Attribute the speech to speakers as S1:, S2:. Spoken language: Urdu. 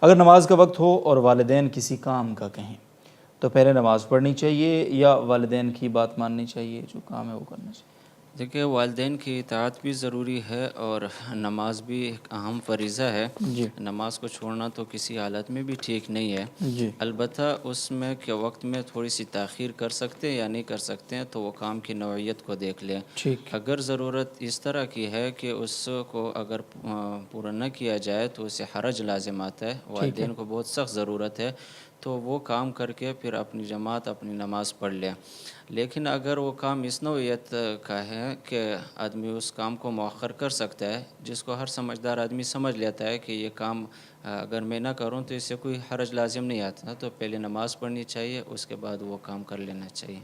S1: اگر نماز کا وقت ہو اور والدین کسی کام کا کہیں تو پہلے نماز پڑھنی چاہیے یا والدین کی بات ماننی چاہیے، جو کام ہے وہ کرنا چاہیے؟
S2: دیکھیے، والدین کی اطاعت بھی ضروری ہے اور نماز بھی ایک اہم فریضہ ہے۔
S1: جی
S2: نماز کو چھوڑنا تو کسی حالت میں بھی ٹھیک نہیں ہے،
S1: جی
S2: البتہ اس میں کے وقت میں تھوڑی سی تاخیر کر سکتے ہیں یا نہیں کر سکتے ہیں، تو وہ کام کی نوعیت کو دیکھ لیں۔
S1: ٹھیک
S2: اگر ضرورت اس طرح کی ہے کہ اس کو اگر پورا نہ کیا جائے تو اسے حرج لازم آتا ہے،
S1: ٹھیک ہے
S2: والدین کو بہت سخت ضرورت ہے، تو وہ کام کر کے پھر اپنی جماعت اپنی نماز پڑھ لیں۔ لیکن اگر وہ کام اس نوعیت کا ہے کہ آدمی اس کام کو مؤخر کر سکتا ہے، جس کو ہر سمجھدار آدمی سمجھ لیتا ہے کہ یہ کام اگر میں نہ کروں تو اس سے کوئی حرج لازم نہیں آتا، تو پہلے نماز پڑھنی چاہیے، اس کے بعد وہ کام کر لینا چاہیے۔